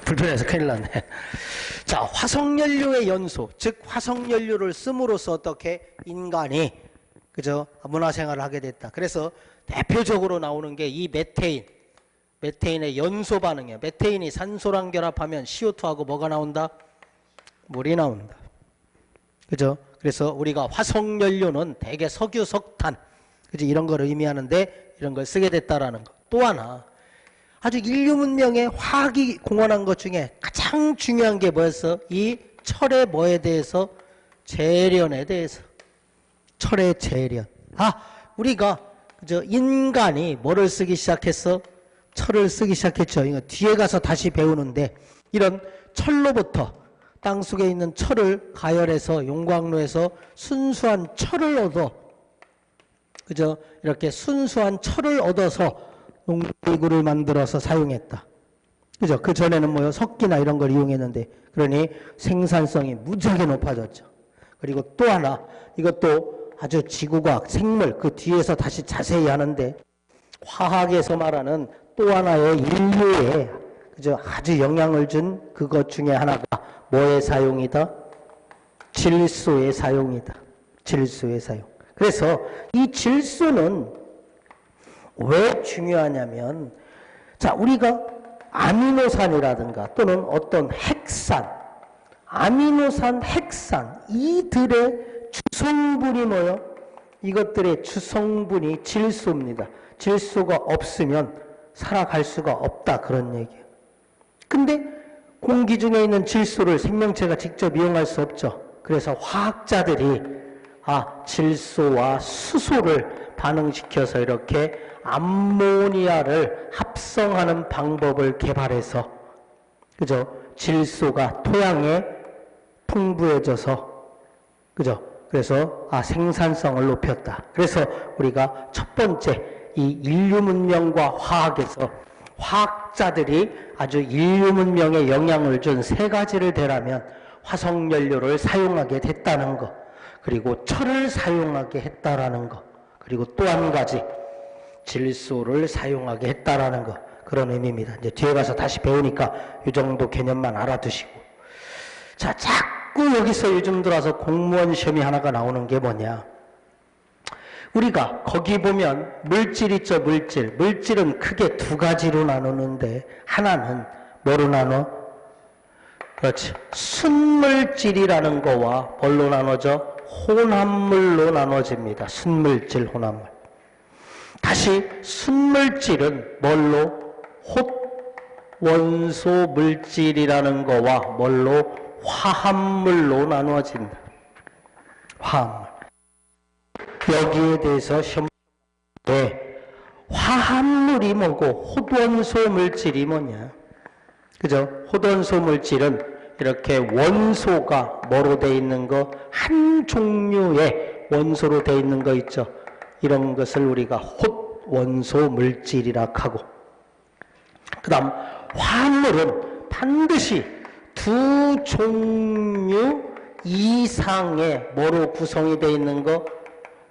불편해서 큰일 났네. 자, 화석연료의 연소, 즉 화석연료를 씀으로써 어떻게 인간이 그죠? 문화생활을 하게 됐다. 그래서 대표적으로 나오는 게 이 메테인의 연소 반응이에요. 메테인이 산소랑 결합하면 CO2하고 뭐가 나온다? 물이 나온다. 그죠? 그래서 우리가 화석연료는 대개 석유, 석탄, 그죠? 이런 걸 의미하는데 이런 걸 쓰게 됐다라는 거. 또 하나, 아주 인류 문명의 화학이 공헌한 것 중에 가장 중요한 게 뭐였어? 이 철의 뭐에 대해서? 재련에 대해서. 철의 재련. 우리가 그죠? 인간이 뭐를 쓰기 시작했어? 철을 쓰기 시작했죠. 이거 뒤에 가서 다시 배우는데 이런 철로부터 땅속에 있는 철을 가열해서 용광로에서 순수한 철을 얻어 그죠? 이렇게 순수한 철을 얻어서 농기구를 만들어서 사용했다. 그죠? 그 전에는 뭐요? 석기나 이런 걸 이용했는데 그러니 생산성이 무지하게 높아졌죠. 그리고 또 하나 이것도 아주 지구과학, 생물 그 뒤에서 다시 자세히 하는데 화학에서 말하는 또 하나의 인류에 그죠? 아주 영향을 준 그것 중에 하나가 뭐의 사용이다? 질소의 사용이다. 질소의 사용. 그래서 이 질소는 왜 중요하냐면 자, 우리가 아미노산이라든가 또는 어떤 핵산, 아미노산, 핵산 이들의 주성분이 뭐요? 이것들의 주성분이 질소입니다. 질소가 없으면 살아갈 수가 없다 그런 얘기예요. 근데 공기 중에 있는 질소를 생명체가 직접 이용할 수 없죠. 그래서 화학자들이 질소와 수소를 반응시켜서 이렇게 암모니아를 합성하는 방법을 개발해서 그죠? 질소가 토양에 풍부해져서 그죠? 그래서 생산성을 높였다. 그래서 우리가 첫 번째 이 인류 문명과 화학에서 화학자들이 아주 인류 문명에 영향을 준 세 가지를 대라면 화석연료를 사용하게 됐다는 것, 그리고 철을 사용하게 했다라는 것, 그리고 또 한 가지 질소를 사용하게 했다라는 것, 그런 의미입니다. 이제 뒤에 가서 다시 배우니까 이 정도 개념만 알아두시고. 자, 자꾸 여기서 요즘 들어서 공무원 시험이 하나가 나오는 게 뭐냐. 우리가 거기 보면 물질 있죠, 물질. 물질은 크게 두 가지로 나누는데 하나는 뭐로 나눠? 그렇지. 순물질이라는 거와 뭘로 나눠져? 혼합물로 나눠집니다. 순물질, 혼합물. 다시 순물질은 뭘로? 원소 물질이라는 거와 뭘로? 화합물로 나누어진다. 화합물. 여기에 대해서 시험에 화합물이 뭐고 헛원소 물질이 뭐냐? 그죠? 헛원소 물질은 이렇게 원소가 뭐로 돼 있는 거? 한 종류의 원소로 돼 있는 거 있죠? 이런 것을 우리가 헛원소 물질이라 하고, 그 다음 화합물은 반드시 두 종류 이상의 뭐로 구성이 되어 있는 거?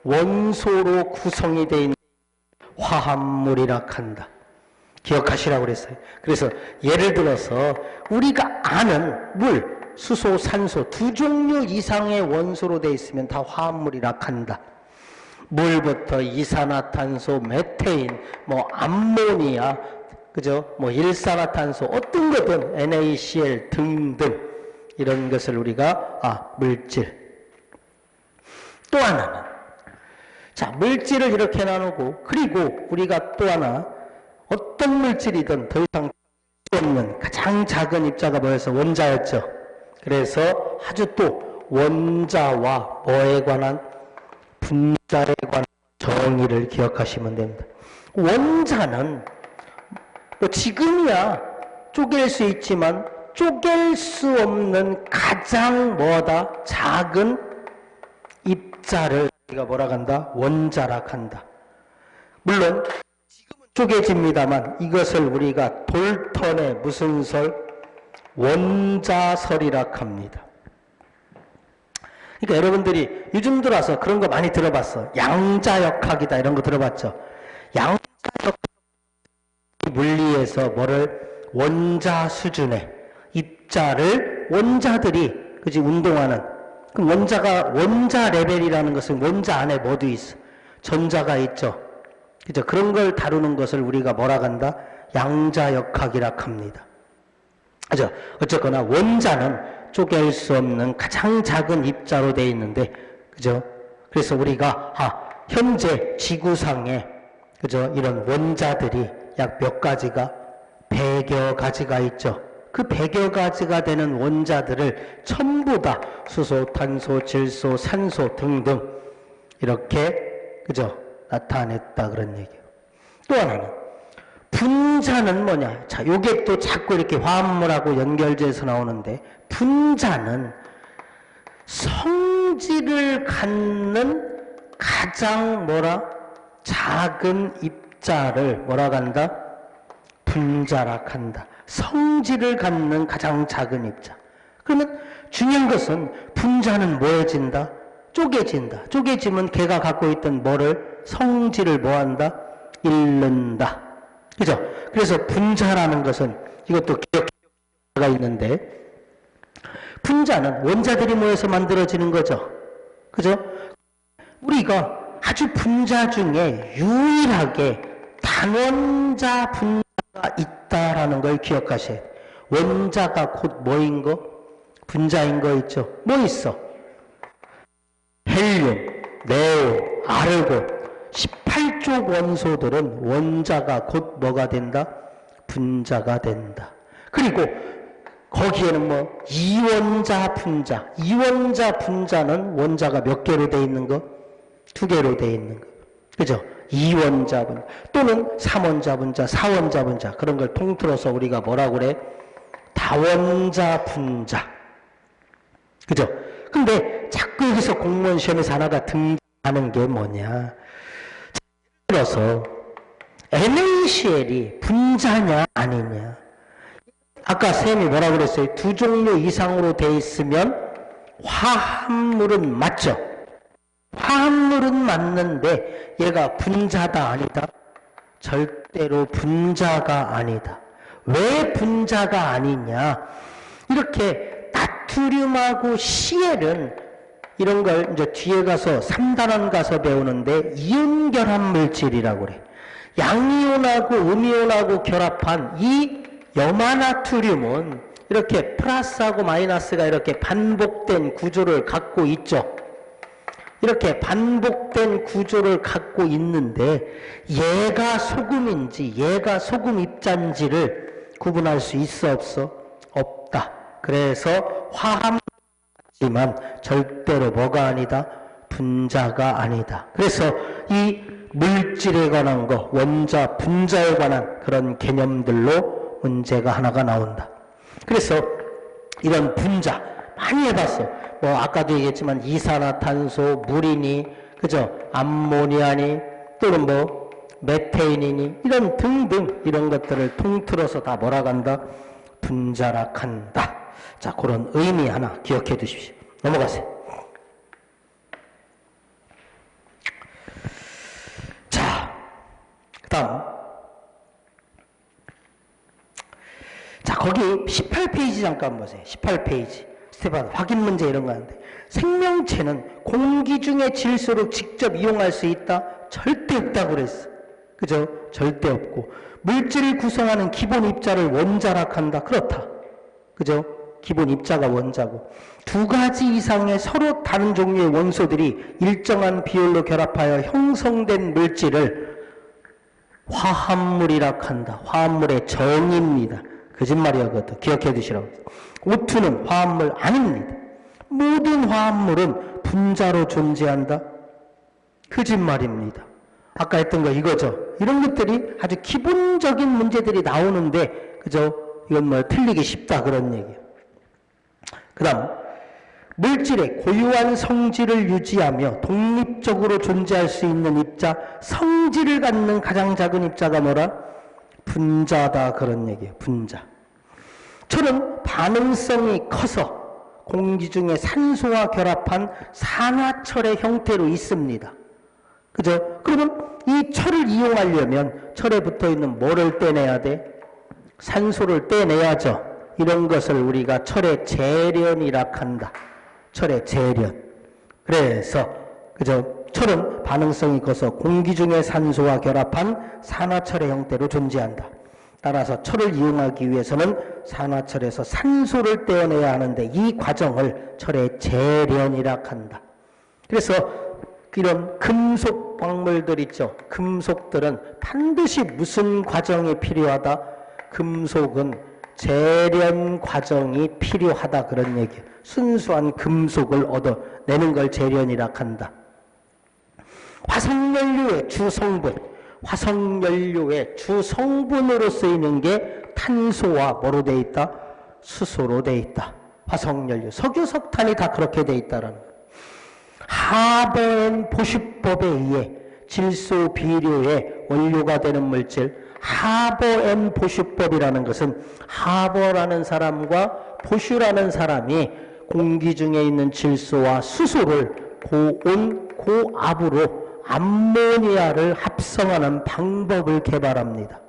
원소로 구성이 되어 있는 화합물이라 한다. 기억하시라고 그랬어요. 그래서 예를 들어서 우리가 아는 물, 수소, 산소 두 종류 이상의 원소로 되어 있으면 다 화합물이라 한다. 물부터 이산화탄소, 메테인, 암모니아, 그죠? 일산화탄소, 어떤 거든 NaCl 등등 이런 것을 우리가 물질. 또 하나는 자, 물질을 이렇게 나누고 그리고 우리가 또 하나 어떤 물질이든 더 이상 수 없는 가장 작은 입자가 뭐였어? 원자였죠. 그래서 아주 또 원자와 뭐에 관한 분자에 관한 정의를 기억하시면 됩니다. 원자는 지금이야 쪼갤 수 있지만 쪼갤 수 없는 가장 뭐다? 작은 입자를 우리가 뭐라 한다? 원자라 한다. 물론 지금은 쪼개집니다만 이것을 우리가 돌턴의 무슨 설? 원자설이라 합니다. 그러니까 여러분들이 요즘 들어서 그런 거 많이 들어봤어. 양자역학이다 이런 거 들어봤죠? 양자역학 물리에 위에서 뭐를 원자 수준의 입자를 원자들이 그지 운동하는 그럼 원자 레벨이라는 것은 원자 안에 뭐도 있어 전자가 있죠. 그죠? 그런 걸 다루는 것을 우리가 뭐라 한다? 양자역학이라 합니다. 그죠? 어쨌거나 원자는 쪼갤 수 없는 가장 작은 입자로 되어 있는데, 그죠? 그래서 우리가, 현재 지구상에, 그죠? 이런 원자들이 약 몇 가지가? 100여 가지가 있죠. 그 100여 가지가 되는 원자들을 전부 다 수소, 탄소, 질소, 산소 등등 이렇게, 그죠? 나타냈다 그런 얘기예요. 또 하나는 분자는 뭐냐? 자, 요게 또 자꾸 이렇게 화합물하고 연결돼서 나오는데 분자는 성질을 갖는 가장 작은 입자를 뭐라 한다? 분자라 한다. 성질을 갖는 가장 작은 입자. 그러면 중요한 것은 분자는 뭐해진다? 쪼개진다. 쪼개지면 걔가 갖고 있던 뭐를 성질을 뭐한다? 잃는다. 그죠? 그래서 분자라는 것은 이것도 기억가 있는데 분자는 원자들이 모여서 만들어지는 거죠. 그죠? 우리가 아주 분자 중에 유일하게 단원자 분자가 있다라는 걸 기억하셔야 돼요. 원자가 곧 뭐인 거? 분자인 거 있죠? 뭐 있어? 헬륨, 네온, 아르곤 18쪽 원소들은 원자가 곧 뭐가 된다? 분자가 된다. 그리고 거기에는 뭐 이원자 분자, 이원자 분자는 원자가 몇 개로 되어 있는 거? 2개로 되어 있는 거. 그죠? 이원자 분자 또는 3원자 분자, 4원자 분자 그런 걸 통틀어서 우리가 뭐라고 그래? 다원자 분자. 그죠? 근데 자꾸 여기서 공무원 시험에서 하나가 등장하는 게 뭐냐? 예를 들어서 NaCl이 분자냐 아니냐? 아까 쌤이 뭐라고 그랬어요? 2종류 이상으로 돼 있으면 화합물은 맞죠? 화합물은 맞는데 얘가 분자다 아니다? 절대로 분자가 아니다. 왜 분자가 아니냐? 이렇게 나트륨하고 Cl은 이런 걸 이제 뒤에 가서 3단원 가서 배우는데 이온 결합 물질이라고 그래. 양이온하고 음이온하고 결합한 이 염화나트륨은 이렇게 플러스하고 마이너스가 이렇게 반복된 구조를 갖고 있죠. 이렇게 반복된 구조를 갖고 있는데 얘가 소금인지 얘가 소금 입자인지를 구분할 수 있어 없어? 없다. 그래서 화합물이지만 절대로 뭐가 아니다? 분자가 아니다. 그래서 이 물질에 관한 거, 원자, 분자에 관한 그런 개념들로 문제가 하나가 나온다. 그래서 이런 분자 많이 해봤어. 뭐 아까도 얘기했지만 이산화탄소, 물이니, 그죠? 암모니아니, 또는 뭐 메테인이니 이런 등등 이런 것들을 통틀어서 다 뭐라 간다? 분자라 한다. 자, 그런 의미 하나 기억해 두십시오. 넘어가세요. 자, 그 다음. 자, 거기 18페이지 잠깐 보세요. 18페이지. 스테반 확인 문제 이런 거 하는데 생명체는 공기 중의 질소를 직접 이용할 수 있다? 절대 없다고 그랬어. 그죠? 절대 없고 물질을 구성하는 기본 입자를 원자라 한다. 그렇다. 그죠? 기본 입자가 원자고 2가지 이상의 서로 다른 종류의 원소들이 일정한 비율로 결합하여 형성된 물질을 화합물이라 한다. 화합물의 정의입니다. 거짓말이야. 그것도 기억해 두시라고. O2는 화합물 아닙니다. 모든 화합물은 분자로 존재한다. 거짓말입니다. 아까 했던 거 이거죠. 이런 것들이 아주 기본적인 문제들이 나오는데 그죠? 이건 뭐 틀리기 쉽다 그런 얘기예요. 그 다음 물질의 고유한 성질을 유지하며 독립적으로 존재할 수 있는 입자, 성질을 갖는 가장 작은 입자가 뭐라? 분자다 그런 얘기예요. 분자. 철은 반응성이 커서 공기 중에 산소와 결합한 산화철의 형태로 있습니다. 그죠? 그러면 이 철을 이용하려면 철에 붙어 있는 뭐를 떼내야 돼? 산소를 떼내야죠. 이런 것을 우리가 철의 재련이라 한다. 철의 재련. 그래서 그죠? 철은 반응성이 커서 공기 중의 산소와 결합한 산화철의 형태로 존재한다. 따라서 철을 이용하기 위해서는 산화철에서 산소를 떼어내야 하는데 이 과정을 철의 재련이라 한다. 그래서 이런 금속 광물들 있죠. 금속들은 반드시 무슨 과정이 필요하다? 금속은 재련 과정이 필요하다 그런 얘기예요. 순수한 금속을 얻어내는 걸 재련이라 한다. 화석연료의 주성분, 화석연료의 주성분으로 쓰이는 게 탄소와 뭐로 돼 있다? 수소로 돼 있다. 화석연료, 석유, 석탄이 다 그렇게 돼 있다라는 거예요. 하버앤 보슈법에 의해 질소 비료의 원료가 되는 물질, 하버앤 보슈법이라는 것은 하버라는 사람과 보슈라는 사람이 공기 중에 있는 질소와 수소를 고온, 고압으로 암모니아를 합성하는 방법을 개발합니다.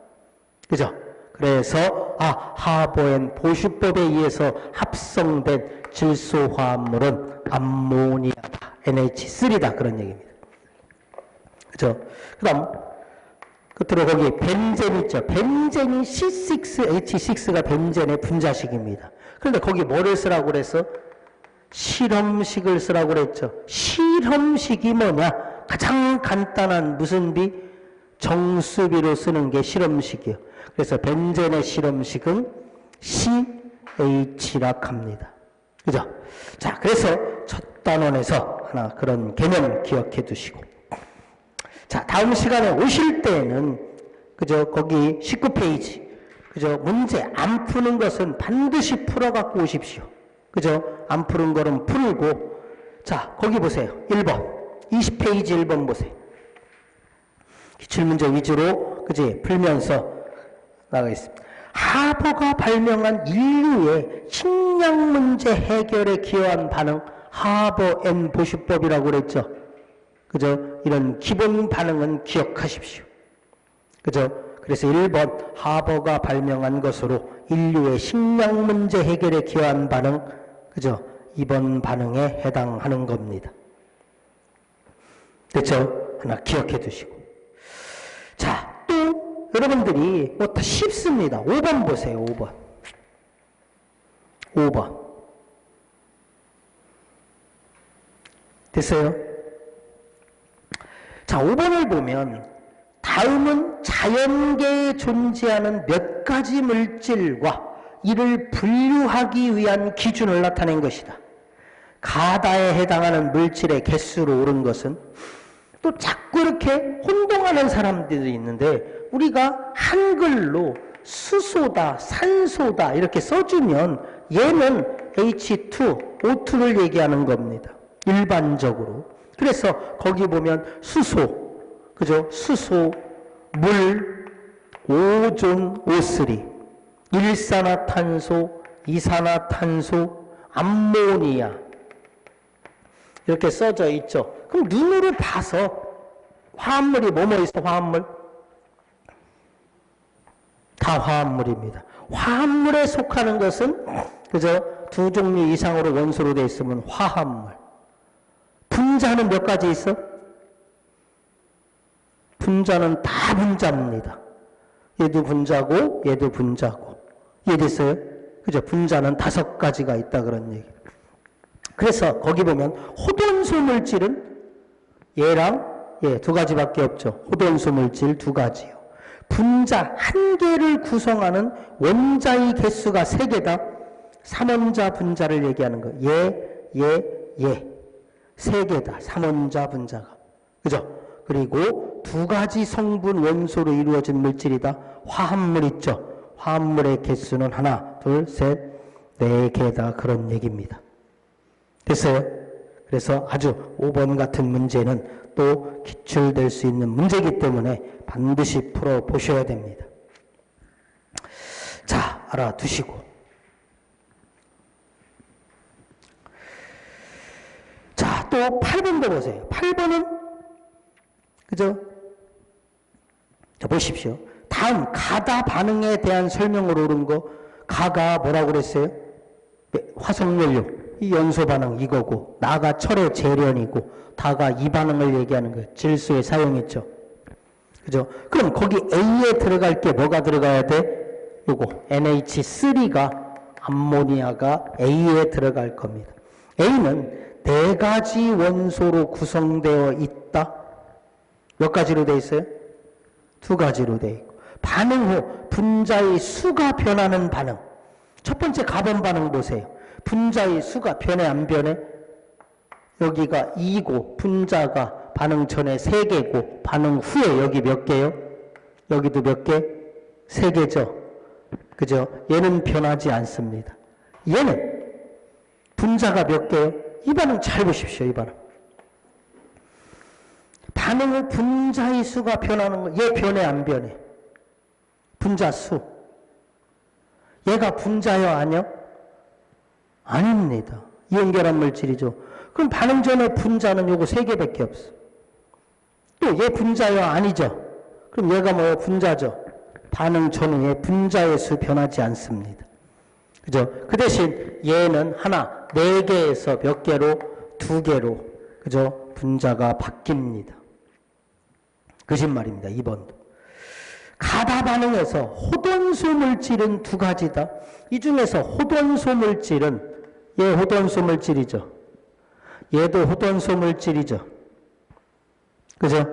그죠? 그래서 하버앤 보슈법에 의해서 합성된 질소 화합물은 암모니아다. NH3다. 그런 얘기입니다. 그죠? 그 다음 끝으로 거기 벤젠 있죠. 벤젠이 C6H6가 벤젠의 분자식입니다. 그런데 거기 뭐를 쓰라고 그랬어? 실험식을 쓰라고 그랬죠. 실험식이 뭐냐? 가장 간단한 무슨 비? 정수비로 쓰는 게 실험식이에요. 그래서 벤젠의 실험식은 CH라 합니다. 그죠? 자, 그래서 첫 단원에서 하나 그런 개념 기억해 두시고. 자, 다음 시간에 오실 때는, 그죠? 거기 19페이지. 그죠? 문제 안 푸는 것은 반드시 풀어갖고 오십시오. 그죠? 안 푸는 거는 풀고. 자, 거기 보세요. 1번. 20페이지 1번 보세요. 기출문제 위주로, 그지? 풀면서 나가 있습니다. 하버가 발명한 인류의 식량 문제 해결에 기여한 반응, 하버 앤 보슈법이라고 그랬죠. 그죠? 이런 기본 반응은 기억하십시오. 그죠? 그래서 1번 하버가 발명한 것으로 인류의 식량 문제 해결에 기여한 반응, 그죠? 2번 반응에 해당하는 겁니다. 됐죠? 하나 기억해 두시고. 자, 또 여러분들이 뭐 다 쉽습니다. 5번 보세요. 5번. 5번. 됐어요? 자, 5번을 보면 다음은 자연계에 존재하는 몇 가지 물질과 이를 분류하기 위한 기준을 나타낸 것이다. 가다에 해당하는 물질의 개수로 옳은 것은 또 자꾸 이렇게 혼동하는 사람들이 있는데 우리가 한글로 수소다, 산소다 이렇게 써주면 얘는 H2, O2를 얘기하는 겁니다. 일반적으로. 그래서 거기 보면 수소, 그죠? 수소, 물, 오존, O3, 일산화탄소, 이산화탄소, 암모니아 이렇게 써져 있죠. 그럼 눈으로 봐서 화합물이 뭐뭐 있어? 화합물? 다 화합물입니다. 화합물에 속하는 것은 그죠? 두 종류 이상으로 원소로 되어 있으면 화합물. 분자는 몇 가지 있어? 분자는 다 분자입니다. 얘도 분자고 얘도 분자고. 이해됐어요? 그죠? 분자는 5가지가 있다 그런 얘기. 그래서 거기 보면 호돈소 물질은 얘랑 얘 2가지밖에 없죠. 호돈소 물질 2가지요. 분자 1개를 구성하는 원자의 개수가 3개다. 3원자 분자를 얘기하는 거. 얘 3개다. 3원자 분자가. 그죠? 그리고 2가지 성분 원소로 이루어진 물질이다. 화합물 있죠. 화합물의 개수는 하나, 둘, 셋, 4개다. 그런 얘기입니다. 됐어요? 그래서 아주 5번 같은 문제는 또 기출될 수 있는 문제이기 때문에 반드시 풀어보셔야 됩니다. 자, 알아두시고. 자, 또 8번도 보세요. 8번은, 그죠? 자, 보십시오. 다음 가다 반응에 대한 설명으로 옳은 거, 가가 뭐라고 그랬어요? 화석연료, 이 연소 반응 이거고, 나가 철의 재련이고, 다가 이 반응을 얘기하는 거예요. 질소에 사용했죠. 그죠? 그럼 거기 A에 들어갈 게 뭐가 들어가야 돼? 요거 NH3가 암모니아가 A에 들어갈 겁니다. A는 4가지 원소로 구성되어 있다. 몇 가지로 되어 있어요? 2가지로 되어 있고, 반응 후 분자의 수가 변하는 반응. 첫 번째 가번 반응 보세요. 분자의 수가 변해 안 변해? 여기가 2고 분자가 반응 전에 3개고 반응 후에 여기 몇 개요? 여기도 몇 개? 3개죠. 그죠? 얘는 변하지 않습니다. 얘는 분자가 몇 개요? 이 반응 잘 보십시오. 이 반응. 반응 후 분자의 수가 변하는 거, 얘 변해 안 변해? 분자 수. 얘가 분자요 아니요? 아닙니다. 이온결합 물질이죠. 그럼 반응 전에 분자는 요거 3개밖에 없어. 또 얘 분자요 아니죠? 그럼 얘가 뭐예요? 분자죠. 반응 전후에 분자의 수 변하지 않습니다. 그죠? 그 대신 얘는 하나, 4개에서 몇 개로? 2개로. 그죠? 분자가 바뀝니다. 거짓말입니다. 2번도. 가다 반응에서 호돈소 물질은 2가지다. 이 중에서 호돈소 물질은, 얘 호돈소 물질이죠. 얘도 호돈소 물질이죠. 그죠?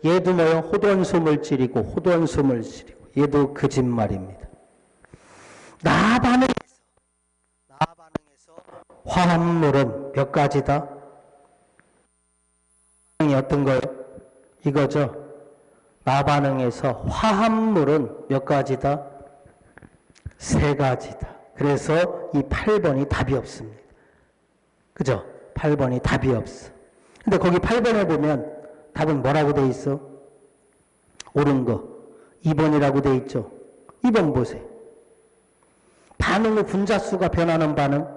얘도 뭐요? 호돈소 물질이고, 호돈소 물질이고, 얘도 거짓말입니다. 나 반응에서 화합물은 몇 가지다? 어떤 거요? 이거죠? 나 반응에서 화합물은 몇 가지다? 3가지다. 그래서 이 8번이 답이 없습니다. 그죠? 8번이 답이 없어. 근데 거기 8번에 보면 답은 뭐라고 돼 있어? 옳은 거 2번이라고 돼 있죠. 2번 보세요. 반응 후 분자수가 변하는 반응,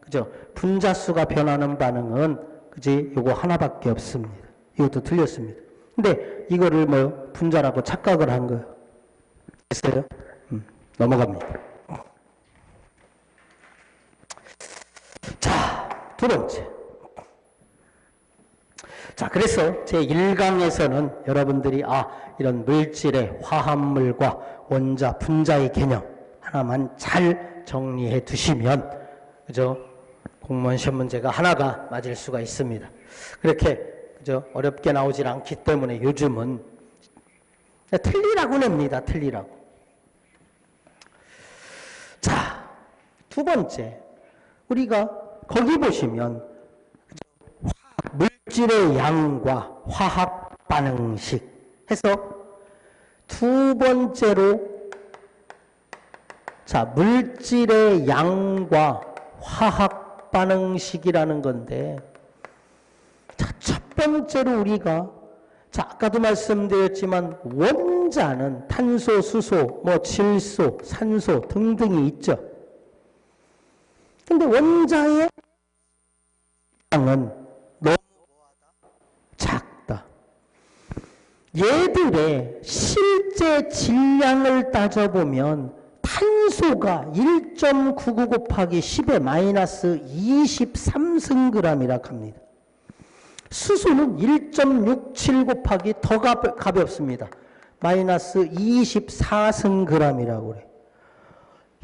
그죠? 분자수가 변하는 반응은, 그지? 요거 하나밖에 없습니다. 이것도 틀렸습니다. 근데 이거를 뭐 분자라고 착각을 한 거예요. 됐어요? 넘어갑니다. 자, 2번째. 자, 그래서 제 1강에서는 여러분들이 이런 물질의 화합물과 원자, 분자의 개념 하나만 잘 정리해 두시면, 그죠? 공무원 시험 문제가 하나가 맞을 수가 있습니다. 그렇게 그죠? 어렵게 나오질 않기 때문에 요즘은 틀리라고 냅니다. 틀리라고. 자, 2번째. 우리가 거기 보시면 물질의 양과 화학 반응식 해서 2번째로, 자, 물질의 양과 화학 반응식이라는 건데, 자, 첫 번째로 우리가, 자, 아까도 말씀드렸지만 원자는 탄소, 수소, 뭐 질소, 산소 등등이 있죠. 근데 원자의 양은 너무 작다. 얘들의 실제 질량을 따져보면 탄소가 1.99 곱하기 10의 마이너스 23승g이라고 합니다. 수소는 1.67 곱하기 더 가볍습니다. 마이너스 24승g이라고 그래.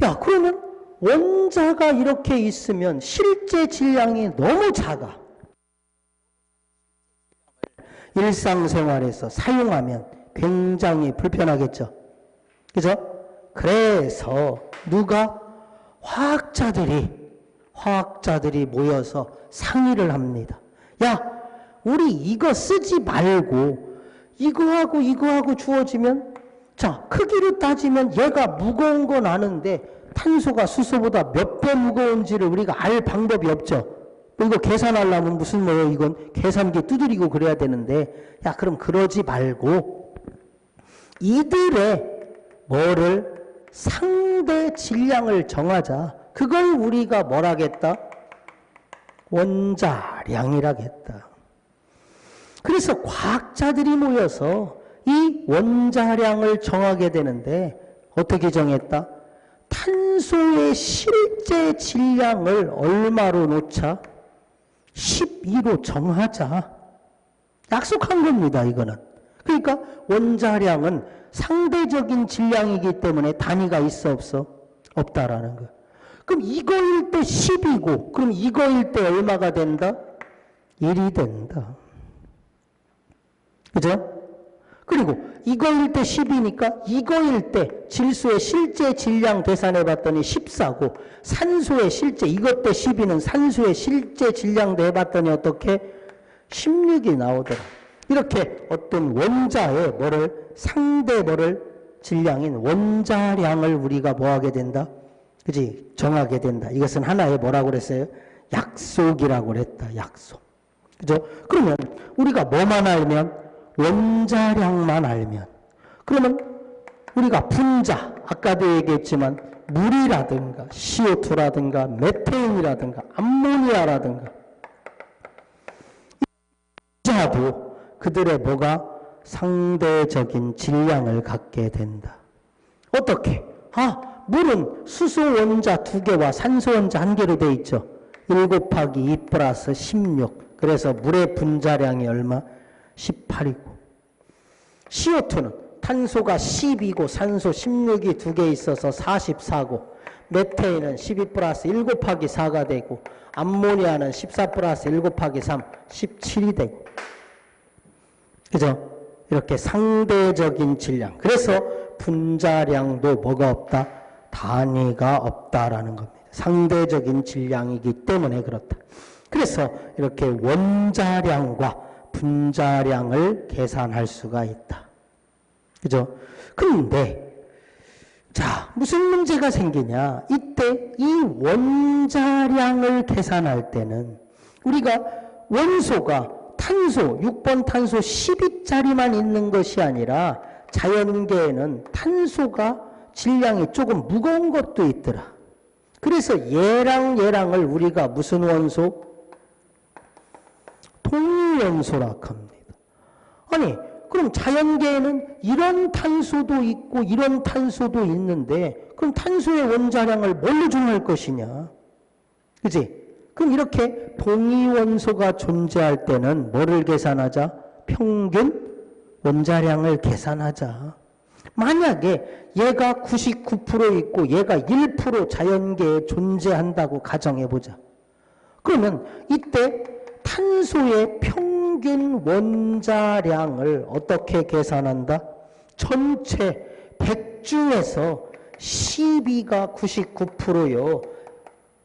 야, 그러면 원자가 이렇게 있으면 실제 질량이 너무 작아. 일상생활에서 사용하면 굉장히 불편하겠죠. 그죠? 그래서 누가? 화학자들이 모여서 상의를 합니다. 야, 우리 이거 쓰지 말고 이거하고 주어지면, 자, 크기로 따지면 얘가 무거운 건 아는데 탄소가 수소보다 몇 배 무거운지를 우리가 알 방법이 없죠. 이거 계산하려면 무슨 뭐예요? 이건 계산기 두드리고 그래야 되는데, 야, 그럼 그러지 말고 이들의 뭐를 상대 질량을 정하자. 그걸 우리가 뭐라겠다? 원자량이라겠다. 그래서 과학자들이 모여서 이 원자량을 정하게 되는데 어떻게 정했다? 탄소의 실제 질량을 얼마로 놓자? 12로 정하자. 약속한 겁니다, 이거는. 그러니까 원자량은 상대적인 질량이기 때문에 단위가 있어, 없어? 없다라는 거예요. 그럼 이거일 때 10이고, 그럼 이거일 때 얼마가 된다? 1이 된다. 그죠? 그리고 이거일 때 10이니까 이거일 때 질소의 실제 질량 계산해 봤더니 14고, 산소의 실제, 이것 때 12는 산소의 실제 질량도 해봤더니 어떻게? 16이 나오더라. 이렇게 어떤 원자의 상대 질량인 원자량을 우리가 뭐 하게 된다? 그지? 정하게 된다. 이것은 하나의 뭐라고 그랬어요? 약속이라고 그랬다. 약속. 그죠? 그러면 우리가 뭐만 알면? 원자량만 알면. 그러면 우리가 분자, 아까도 얘기했지만 물이라든가 CO2라든가 메테인이라든가 암모니아라든가 분자도 그들의 뭐가 상대적인 질량을 갖게 된다. 어떻게? 물은 수소 원자 2개와 산소 원자 1개로 되어 있죠. 1 곱하기 2 플러스 16. 그래서 물의 분자량이 얼마? 18이고. CO2는 탄소가 10이고 산소 16이 2개 있어서 44고, 메테인은 12 플러스 1 곱하기 4가 되고, 암모니아는 14 플러스 1 곱하기 3, 17이 되고. 그죠? 이렇게 상대적인 질량. 그래서 분자량도 뭐가 없다? 단위가 없다라는 겁니다. 상대적인 질량이기 때문에 그렇다. 그래서 이렇게 원자량과 분자량을 계산할 수가 있다. 그죠? 그런데 자, 무슨 문제가 생기냐? 이때 이 원자량을 계산할 때는 우리가 원소가 탄소, 6번 탄소 12짜리만 있는 것이 아니라 자연계에는 탄소가 질량이 조금 무거운 것도 있더라. 그래서 얘랑을 우리가 무슨 원소? 동위원소라고 합니다. 아니, 그럼 자연계에는 이런 탄소도 있고 이런 탄소도 있는데 그럼 탄소의 원자량을 뭘로 정할 것이냐? 그지? 그럼 이렇게 동위원소가 존재할 때는 뭐를 계산하자? 평균 원자량을 계산하자. 만약에 얘가 99% 있고 얘가 1% 자연계에 존재한다고 가정해보자. 그러면 이때 탄소의 평균 원자량을 어떻게 계산한다? 전체 100 중에서 12가 99%요.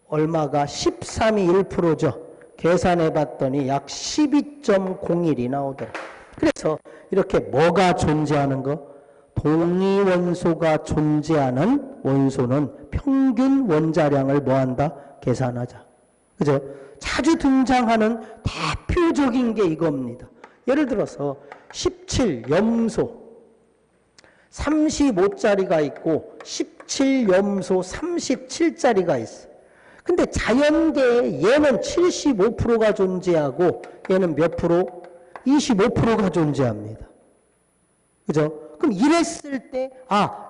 얼마가? 13이 1%죠. 계산해 봤더니 약 12.01이 나오더라. 그래서 이렇게 뭐가 존재하는 거? 동위원소가 존재하는 원소는 평균 원자량을 뭐한다? 계산하자. 그죠? 자주 등장하는 대표적인 게 이겁니다. 예를 들어서 17염소 35짜리가 있고 17염소 37짜리가 있어. 근데 자연계에 얘는 75%가 존재하고 얘는 몇 프로? 25%가 존재합니다. 그죠? 그럼 이랬을 때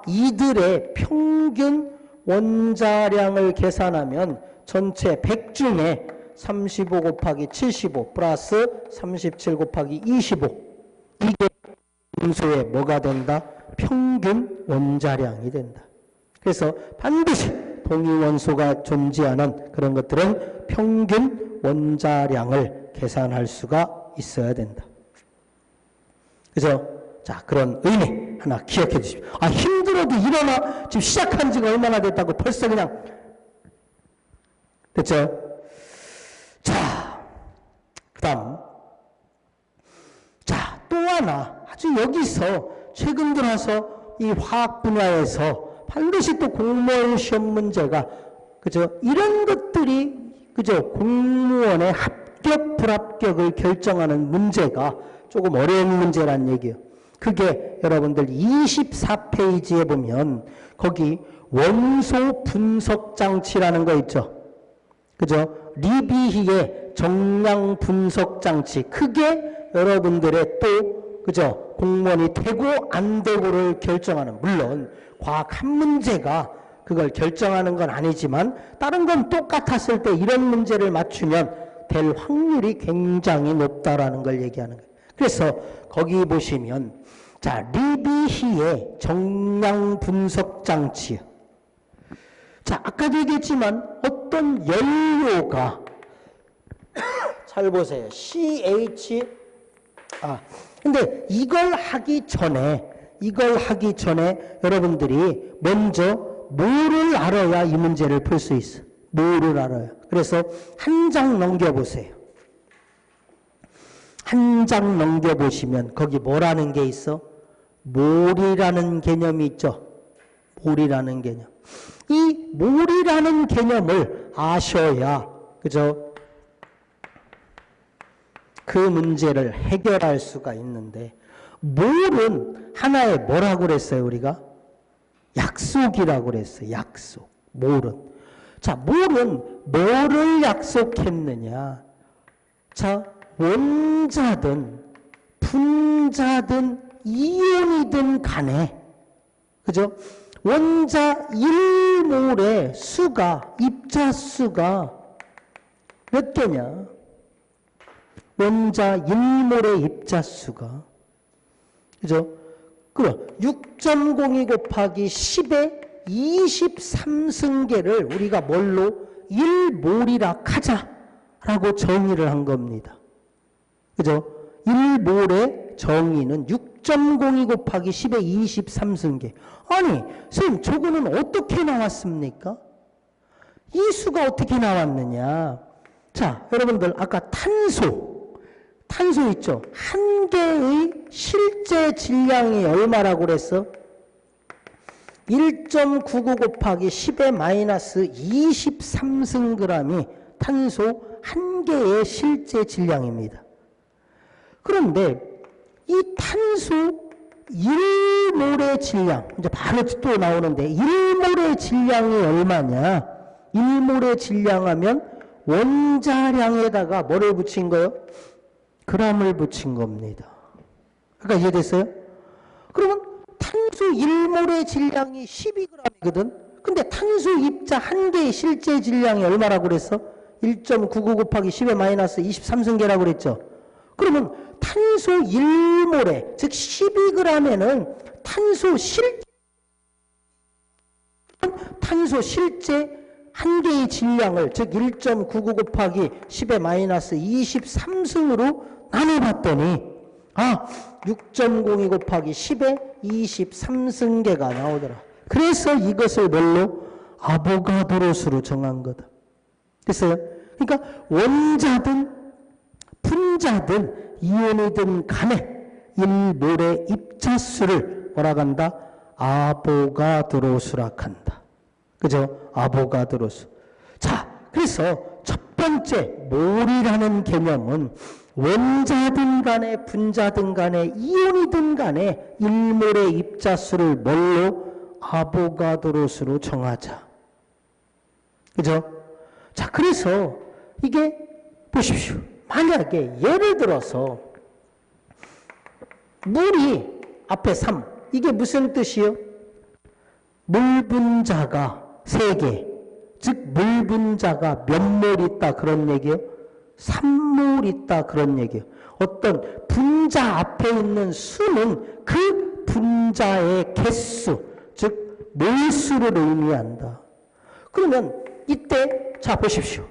이들의 평균 원자량을 계산하면 전체 100 중에 35 곱하기 75 플러스 37 곱하기 25 이게 원소의 뭐가 된다? 평균 원자량이 된다. 그래서 반드시 동위원소가 존재하는 그런 것들은 평균 원자량을 계산할 수가 있어야 된다. 그죠? 자, 그런 의미 하나 기억해 주십시오. 힘들어도 일어나. 지금 시작한 지가 얼마나 됐다고 벌써 그냥. 됐죠? 자, 그 다음. 자, 또 하나. 아주 여기서 최근 들어서 이 화학 분야에서 반드시 또 공무원 시험 문제가, 그죠? 이런 것들이, 그죠? 공무원의 합격, 불합격을 결정하는 문제가 조금 어려운 문제란 얘기예요. 그게 여러분들 24페이지에 보면 거기 원소 분석 장치라는 거 있죠. 그죠? 리비히의 정량 분석 장치. 그게 여러분들의 또 그죠? 공무원이 되고 안 되고를 결정하는, 물론 과학 한 문제가 그걸 결정하는 건 아니지만 다른 건 똑같았을 때 이런 문제를 맞추면 될 확률이 굉장히 높다라는 걸 얘기하는 거예요. 그래서 거기 보시면 자, 리비히의 정량 분석 장치. 자, 아까도 얘기했지만 어떤 연료가 잘 보세요. 근데 이걸 하기 전에 여러분들이 먼저 뭐를 알아야 이 문제를 풀 수 있어? 뭐를 알아요? 그래서 한 장 넘겨보세요. 한 장 넘겨보시면 거기 뭐라는 게 있어? 몰이라는 개념이 있죠. 몰이라는 개념. 이 몰이라는 개념을 아셔야, 그죠? 그 문제를 해결할 수가 있는데, 몰은 하나의 뭐라고 그랬어요, 우리가? 약속이라고 그랬어요, 약속. 몰은. 자, 몰은 뭐를 약속했느냐? 자, 원자든 분자든 이온이든 간에, 그죠? 원자 1몰의 수가, 입자수가 몇 개냐? 원자 1몰의 입자수가, 그죠? 그럼 6.02 곱하기 10의 23승계를 우리가 뭘로? 1몰이라 하자라고 정의를 한 겁니다. 그죠? 1몰의 정의는 6.02 곱하기 10의 23승계. 아니, 선생님, 저거는 어떻게 나왔습니까? 이 수가 어떻게 나왔느냐? 자, 여러분들, 아까 탄소 있죠? 한 개의 실제 질량이 얼마라고 그랬어? 1.99 곱하기 10의 마이너스 23승g이 탄소 한 개의 실제 질량입니다. 그런데 이 탄소 1몰의 질량, 이제 바로 또 나오는데 1몰의 질량이 얼마냐? 1몰의 질량하면 원자량에다가 뭐를 붙인 거예요? g을 붙인 겁니다. 그러니까 이해됐어요? 그러면 탄소 1몰의 질량이 12g이거든. 근데 탄소 입자 한 개의 실제 질량이 얼마라고 그랬어? 1.99 곱하기 10의 마이너스 23승계라고 그랬죠. 그러면 탄소 1몰에, 즉 12g에는 탄소 실제 한 개의 질량을, 즉 1.99 곱하기 10의 마이너스 23승으로 나눠봤더니 6.02 곱하기 10의 23승계가 나오더라. 그래서 이것을 뭘로? 아보가드로 수로 정한 거다. 됐어요? 그러니까 원자든 분자든 이온이든 간에 1몰의 입자수를 뭐라고 한다? 아보가드로 수라 한다. 그죠? 아보가드로 수. 자, 그래서 첫 번째 몰이라는 개념은 원자든 간에 분자든 간에 이온이든 간에 1몰의 입자수를 뭘로? 아보가드로 수로 정하자. 그죠? 자, 그래서 이게 보십시오. 만약에 예를 들어서 물이 앞에 3, 이게 무슨 뜻이요? 물 분자가 3개, 즉 물 분자가 몇 몰 있다 그런 얘기예요? 3몰 있다 그런 얘기예요. 어떤 분자 앞에 있는 수는 그 분자의 개수, 즉 몰수를 의미한다. 그러면 이때 자 보십시오.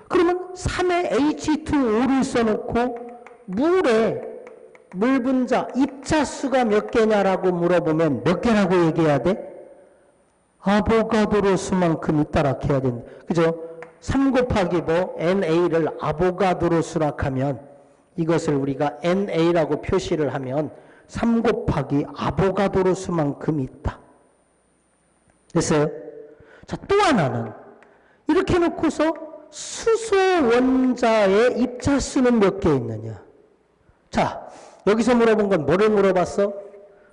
그러면 3의 H2O를 써놓고 물 분자 입자수가 몇 개냐라고 물어보면 몇 개라고 얘기해야 돼? 아보가드로 수만큼 있다라 해야 된다. 그죠? 3 곱하기 NA를 아보가드로 수락하면 이것을 우리가 NA라고 표시를 하면 3 곱하기 아보가드로 수만큼 있다. 됐어요? 자, 또 하나는 이렇게 놓고서 수소 원자의 입자수는 몇 개 있느냐? 자, 여기서 물어본 건 뭐를 물어봤어?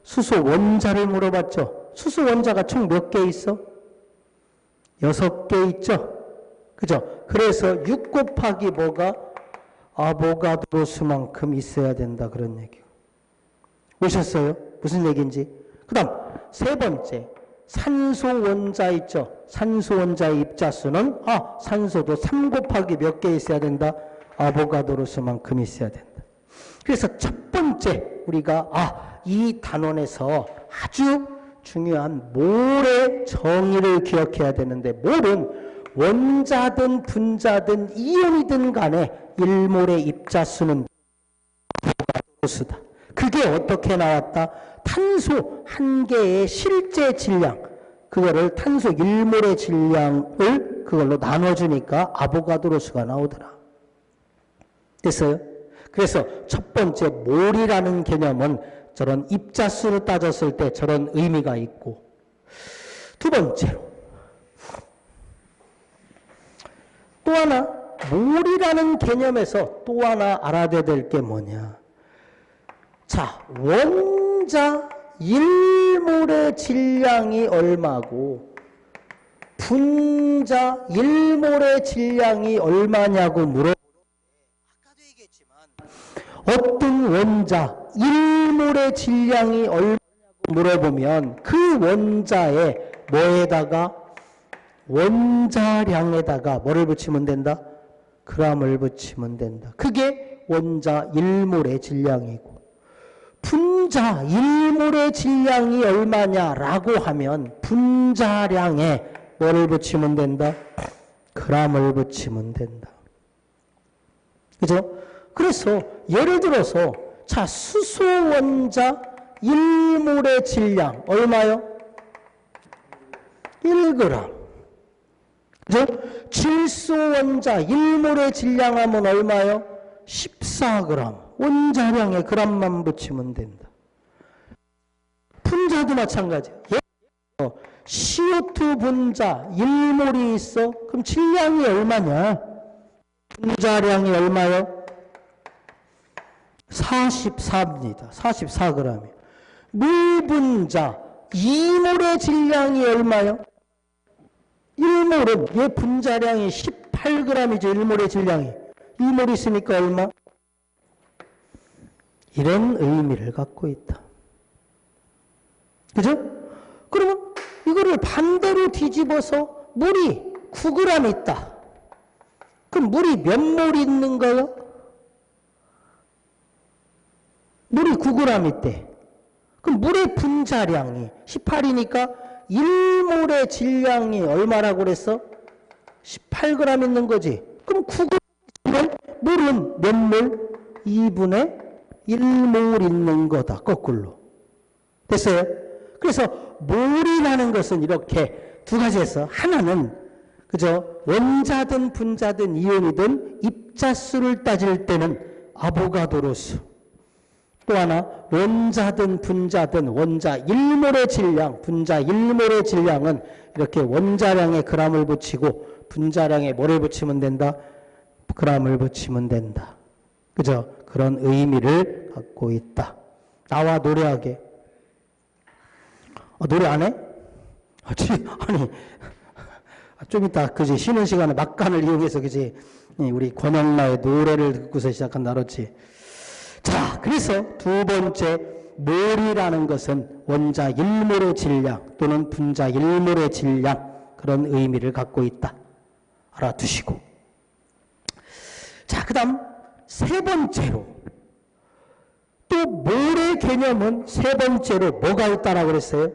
수소 원자를 물어봤죠. 수소 원자가 총 몇 개 있어? 6개 있죠. 그죠? 그래서 6 곱하기 뭐가? 아보가드로 수만큼 있어야 된다 그런 얘기예요. 오셨어요? 무슨 얘기인지. 그 다음 세 번째, 산소 원자 있죠? 산소 원자의 입자수는 산소도 3 곱하기 몇 개 있어야 된다? 아보가드로수만큼 있어야 된다. 그래서 첫 번째 우리가 이 단원에서 아주 중요한 몰의 정의를 기억해야 되는데, 몰은 원자든 분자든 이온이든 간에 1몰의 입자수는 아보가드로수다. 그게 어떻게 나왔다? 탄소 한 개의 실제 질량, 그거를 탄소 1몰의 질량을 그걸로 나눠주니까 아보가드로수가 나오더라. 됐어요? 그래서 첫 번째 몰이라는 개념은 저런 입자수로 따졌을 때 저런 의미가 있고, 두 번째로 또 하나 몰이라는 개념에서 또 하나 알아야 될 게 뭐냐. 자, 원자 1몰의 질량이 얼마고 분자 1몰의 질량이 얼마냐고 물어보는데, 아까도 얘기했지만 어떤 원자 1몰의 질량이 얼마냐고 물어보면 그 원자에 뭐에다가, 원자량에다가 뭐를 붙이면 된다? g을 붙이면 된다. 그게 원자 1몰의 질량이고, 분자 1몰의 질량이 얼마냐라고 하면 분자량에 뭐를 붙이면 된다? g을 붙이면 된다. 그죠? 그래서 예를 들어서 자, 수소 원자 1몰의 질량 얼마요? 1g. 그죠? 질소 원자 1몰의 질량 하면 얼마요? 14g. 원자량에 g만 붙이면 된다. 분자도 마찬가지예요. CO2 분자 1몰이 있어. 그럼 질량이 얼마냐? 분자량이 얼마요? 44입니다. 44g. 물 분자 2몰의 질량이 얼마요? 1몰은 얘 분자량이 18g이죠. 1몰의 질량이. 2몰 있으니까 얼마? 이런 의미를 갖고 있다. 그죠? 그러면 이거를 반대로 뒤집어서 물이 9g 있다. 그럼 물이 몇 몰 있는 거요? 물이 9g 있대. 그럼 물의 분자량이 18이니까 1몰의 질량이 얼마라고 그랬어? 18g 있는 거지. 그럼 9g 있으면 물은 몇 몰? 2분의 1몰 있는 거다. 거꾸로. 됐어요? 그래서 몰이라는 것은 이렇게 두 가지에서, 하나는 그죠? 원자든 분자든 이온이든 입자수를 따질 때는 아보가드로수. 또 하나 원자든 분자든 원자 1몰의 질량, 분자 1몰의 질량은 이렇게 원자량에 g을 붙이고 분자량에 뭐를 붙이면 된다? g을 붙이면 된다. 그죠? 그런 의미를 갖고 있다. 나와 노래하게. 노래 안 해? 아니, 좀 이따, 그지? 쉬는 시간에 막간을 이용해서, 그지? 우리 권영나의 노래를 듣고서 시작한다, 그렇지? 자, 그래서 두 번째, 몰이라는 것은 원자 1몰의 질량 또는 분자 1몰의 질량, 그런 의미를 갖고 있다. 알아두시고. 자, 그 다음, 세 번째로. 또 몰의 개념은 세 번째로 뭐가 있다라고 그랬어요?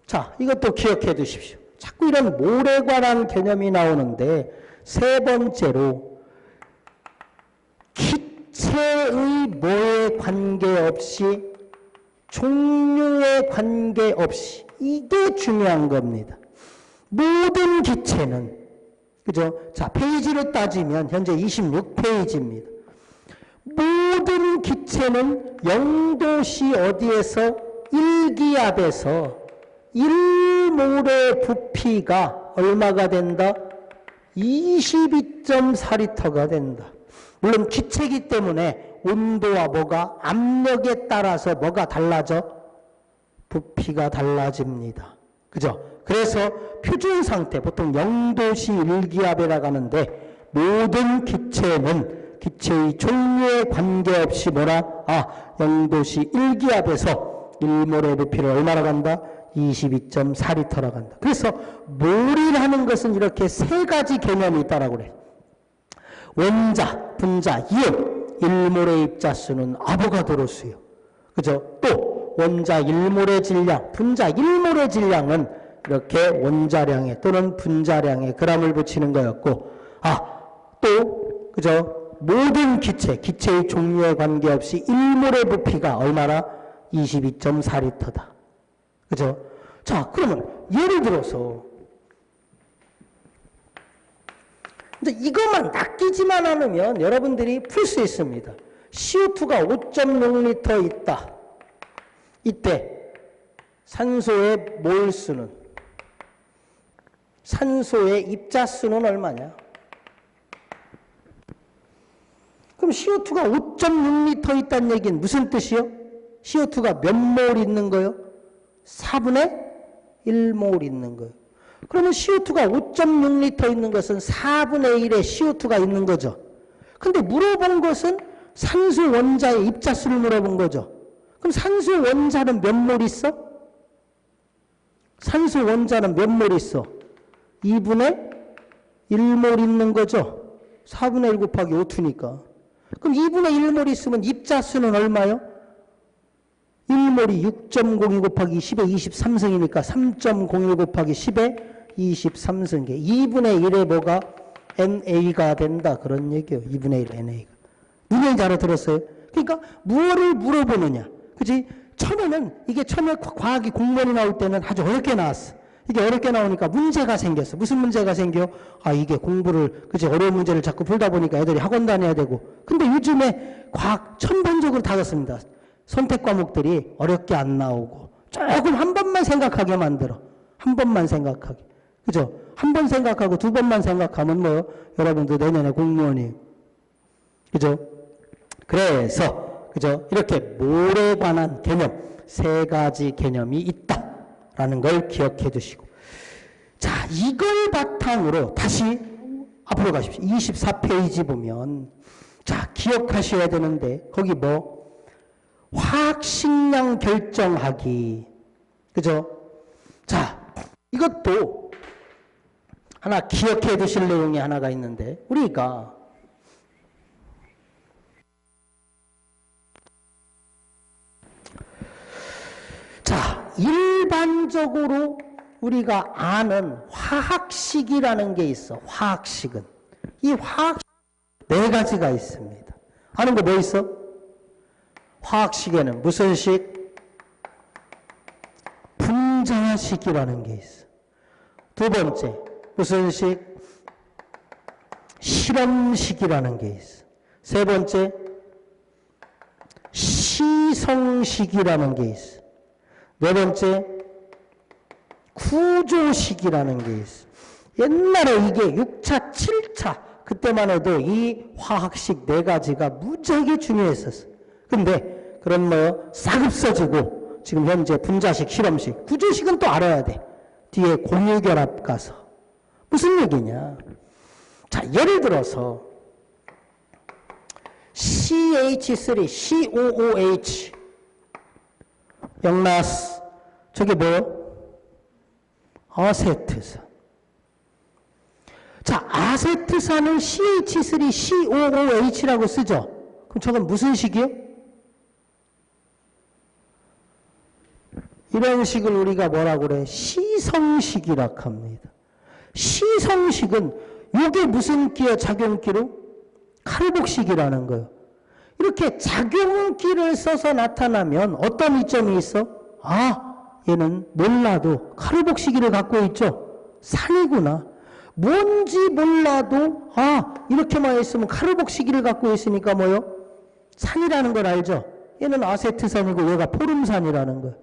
자, 이것도 기억해 두십시오. 자꾸 이런 몰에 관한 개념이 나오는데, 세 번째로 기체의 뭐에 관계없이, 종류에 관계없이, 이게 중요한 겁니다. 모든 기체는, 그죠? 자, 페이지로 따지면 현재 26페이지입니다. 모든 기체는 0도씨 어디에서 1기압에서 1몰의 부피가 얼마가 된다? 22.4리터가 된다. 물론 기체이기 때문에 온도와 뭐가 압력에 따라서 뭐가 달라져? 부피가 달라집니다. 그죠? 그래서 표준 상태, 보통 0도씨 1기압이라고 하는데 모든 기체는 기체의 종류에 관계없이 뭐라? 영도시 1기압에서 1몰의 부피를 얼마나 간다? 22.4리터라 간다. 그래서 몰이라는 것은 이렇게 세 가지 개념이 있다라고 그래. 원자, 분자, 이온, 1몰의 입자수는 아보가드로 수요. 그죠? 또 원자 1몰의 질량, 분자 1몰의 질량은 이렇게 원자량에 또는 분자량에 g을 붙이는 거였고, 또 그죠? 모든 기체의 종류에 관계없이 1몰의 부피가 얼마나? 22.4리터다. 그죠? 자, 그러면 예를 들어서 이제 이것만 낚이지만 않으면 여러분들이 풀 수 있습니다. CO2가 5.6리터 있다. 이때 산소의 몰수는, 산소의 입자수는 얼마냐? 그럼 CO2가 5.6리터 있다는 얘기는 무슨 뜻이요? CO2가 몇 몰 있는 거요? 4분의 1몰 있는 거예요. 그러면 CO2가 5.6리터 있는 것은 4분의 1의 CO2가 있는 거죠. 근데 물어본 것은 산소 원자의 입자수를 물어본 거죠. 그럼 산소 원자는 몇 몰 있어? 산소 원자는 몇 몰 있어? 2분의 1몰 있는 거죠. 4분의 1 곱하기 5투니까. 그럼 2분의 1몰 있으면 입자수는 얼마요? 1몰이 6.02 곱하기 10의 23승이니까 3.01 곱하기 10의 23승계. 2분의 1의 뭐가? NA가 된다. 그런 얘기예요. 2분의 1 NA가. 무슨 얘기 알아들었어요? 그러니까 무엇을 물어보느냐. 그치? 처음에는 이게 처음에 과학이 공무원이 나올 때는 아주 어렵게 나왔어. 이게 어렵게 나오니까 문제가 생겼어. 무슨 문제가 생겨? 이게 공부를, 그치? 어려운 문제를 자꾸 풀다 보니까 애들이 학원 다녀야 되고. 근데 요즘에 과학 전반적으로 다 그렇습니다. 선택 과목들이 어렵게 안 나오고 조금 한 번만 생각하게 만들어. 한 번만 생각하게. 그죠? 한 번 생각하고 두 번만 생각하면 뭐 여러분도 내년에 공무원이에요. 그죠? 그래서 그죠? 이렇게 몰에 관한 개념, 세 가지 개념이 있다라는 걸 기억해 두시고. 자, 이걸 바탕으로 다시 앞으로 가십시오. 24페이지 보면 자, 기억하셔야 되는데 거기 뭐 화학식량 결정하기. 그죠? 자, 이것도 하나 기억해 두실 내용이 하나가 있는데, 우리가 자, 일반적으로 우리가 아는 화학식이라는 게 있어. 화학식은. 이 화학식 네 가지가 있습니다. 아는 거 뭐 있어? 화학식에는 무슨 식? 분자식이라는 게 있어. 두 번째, 무슨 식? 실험식이라는 게 있어. 세 번째, 시성식이라는 게 있어. 네 번째, 구조식이라는 게 있어. 옛날에 이게 6차, 7차 그때만 해도 이 화학식 네 가지가 무지하게 중요했었어. 근데 그런 뭐 싹 없어지고 지금 현재 분자식, 실험식, 구조식은 또 알아야 돼. 뒤에 공유결합 가서. 무슨 얘기냐? 자, 예를 들어서 CH3, COOH 영나스 저게 뭐요? 아세트산. 자, 아세트산을 CH3, COOH라고 쓰죠. 그럼 저건 무슨 식이요? 이런 식을 우리가 뭐라고 그래? 시성식이라고 합니다. 시성식은 이게 무슨 기여 작용기로? 칼복식이라는 거예요. 이렇게 작용기를 써서 나타나면 어떤 이점이 있어? 얘는 몰라도 칼복식이를 갖고 있죠. 산이구나. 뭔지 몰라도 이렇게만 있으면 칼복식이를 갖고 있으니까 뭐요? 산이라는 걸 알죠. 얘는 아세트산이고 얘가 포름산이라는 거예요.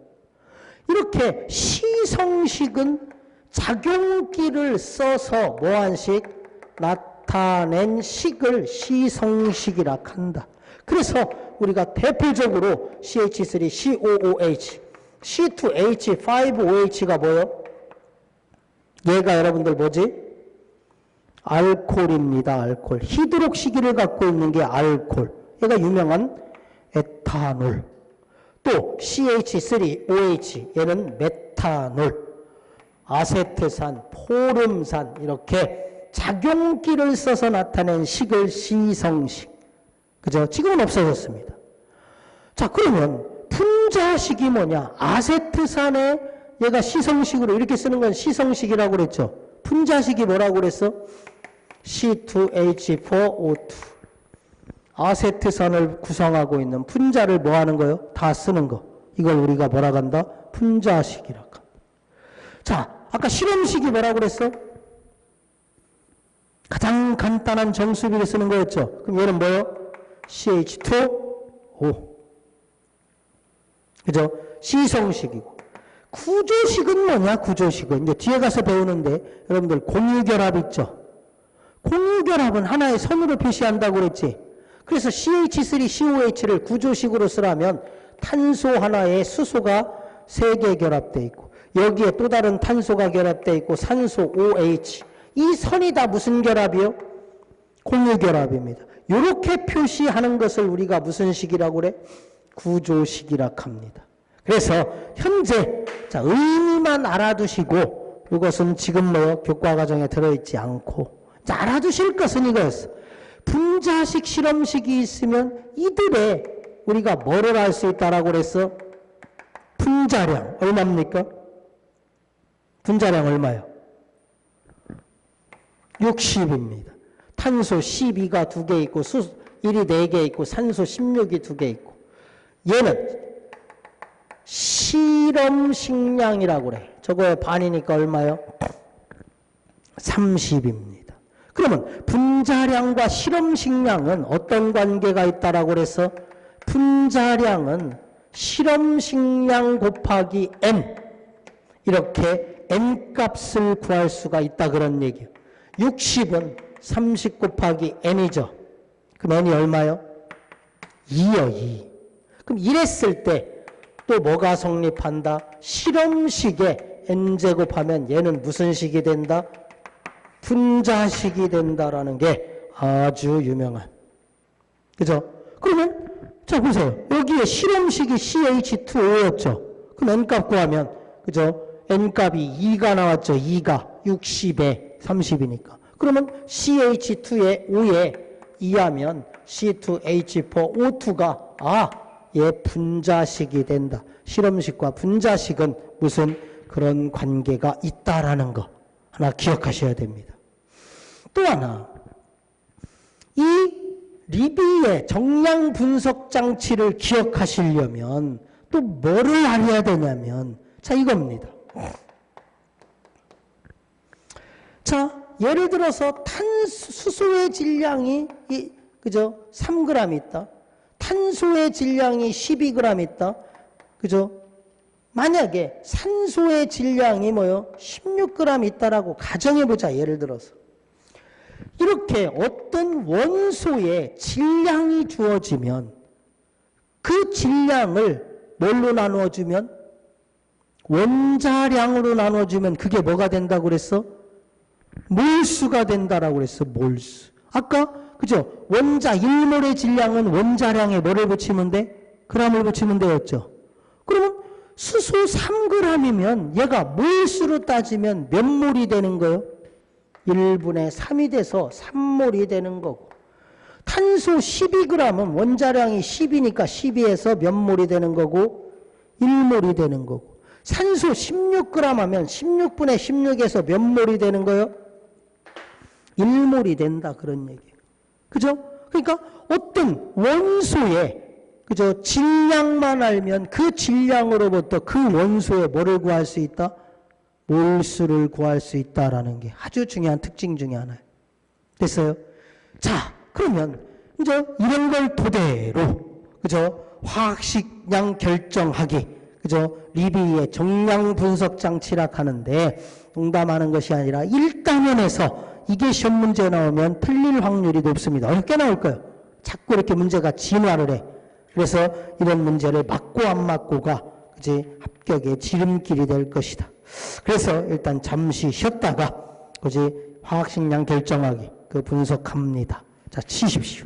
이렇게 시성식은 작용기를 써서 뭐한 식? 나타낸 식을 시성식이라 한다. 그래서 우리가 대표적으로 CH3, COOH, C2H5OH가 뭐요? 얘가 여러분들 뭐지? 알코올입니다. 알코올. 히드록시기를 갖고 있는 게 알코올. 얘가 유명한 에탄올. 또 CH3OH 얘는 메탄올. 아세트산, 포름산 이렇게 작용기를 써서 나타낸 식을 시성식. 그죠? 지금은 없어졌습니다. 자, 그러면 분자식이 뭐냐? 아세트산에 얘가 시성식으로 이렇게 쓰는 건 시성식이라고 그랬죠. 분자식이 뭐라고 그랬어? C2H4O2. 아세트산을 구성하고 있는 분자를 뭐 하는 거예요? 다 쓰는 거. 이걸 우리가 뭐라 한다? 분자식이라고 합니다. 자, 아까 실험식이 뭐라고 그랬어? 가장 간단한 정수비를 쓰는 거였죠. 그럼 얘는 뭐예요? CH2O. 그죠? 시성식이고. 구조식은 뭐냐? 구조식은. 이제 뒤에 가서 배우는데, 여러분들 공유결합 있죠? 공유결합은 하나의 선으로 표시한다고 그랬지? 그래서 CH3COH를 구조식으로 쓰라면 탄소 하나에 수소가 3개 결합되어 있고, 여기에 또 다른 탄소가 결합되어 있고, 산소 OH. 이 선이 다 무슨 결합이요? 공유결합입니다. 이렇게 표시하는 것을 우리가 무슨 식이라고 그래? 구조식이라고 합니다. 그래서 현재 자 의미만 알아두시고 이것은 지금 뭐 교과과정에 들어있지 않고 자, 알아두실 것은 이거였어. 분자식 실험식이 있으면 이들의 우리가 뭐를 알 수 있다라고 그랬어? 분자량 얼마입니까? 분자량 얼마요? 60입니다. 탄소 12가 2개 있고 수소 1이 4개 있고 산소 16이 2개 있고 얘는 실험식량이라고 그래. 저거의 반이니까 얼마요? 30입니다. 그러면 분자량과 실험식량은 어떤 관계가 있다라고 그래서 분자량은 실험식량 곱하기 n 이렇게 n 값을 구할 수가 있다 그런 얘기예요. 60은 30 곱하기 n이죠. 그럼 n이 얼마요? 2요, 2. 그럼 이랬을 때 또 뭐가 성립한다? 실험식에 n제곱하면 얘는 무슨 식이 된다? 분자식이 된다라는 게 아주 유명한. 그죠? 그러면 자 보세요. 여기에 실험식이 CH2O였죠. 그럼 n값 구하면 그죠? n값이 2가 나왔죠. 2가 60에 30이니까. 그러면 CH2에 5에 2하면 C2H4O2가 얘 분자식이 된다. 실험식과 분자식은 무슨 그런 관계가 있다라는 거 하나 기억하셔야 됩니다. 또 하나 이 리비의 정량 분석 장치를 기억하시려면 또 뭐를 알아야 되냐면 자 이겁니다. 자 예를 들어서 수소의 질량이 그죠? 3g 있다. 탄소의 질량이 12g 있다. 그죠? 만약에 산소의 질량이 뭐요? 16g 있다라고 가정해보자. 예를 들어서. 이렇게 어떤 원소의 질량이 주어지면 그 질량을 뭘로 나누어주면? 원자량으로 나누어주면 그게 뭐가 된다고 그랬어? 몰수가 된다라고 그랬어. 몰수. 아까 그죠? 원자 1몰의 질량은 원자량에 뭐를 붙이면 돼? g을 붙이면 되었죠. 그러면 수소 3g이면 얘가 몰수로 따지면 몇 몰이 되는 거예요? 1분의 3이 돼서 3몰이 되는 거고 탄소 12g은 원자량이 10이니까 12에서 몇 몰이 되는 거고 1몰이 되는 거고 산소 16g 하면 16분의 16에서 몇 몰이 되는 거예요? 1몰이 된다 그런 얘기예요. 그죠? 그러니까 어떤 원소의 그죠? 질량만 알면 그 질량으로부터 그 원소의 뭐를 구할 수 있다? 몰수를 구할 수 있다라는 게 아주 중요한 특징 중에 하나예요. 됐어요? 자, 그러면 이제 이런 걸 토대로 그죠? 화학식량 결정하기 그죠? 리비의 정량 분석 장치라 하는데 농담하는 것이 아니라 1단원에서 이게 시험 문제 나오면 틀릴 확률이 높습니다. 어렵게 나올 거예요. 자꾸 이렇게 문제가 진화를 해. 그래서 이런 문제를 맞고 안 맞고가 이제 합격의 지름길이 될 것이다. 그래서 일단 잠시 쉬었다가 이제 화학식량 결정하기 그 분석합니다. 자, 치십시오.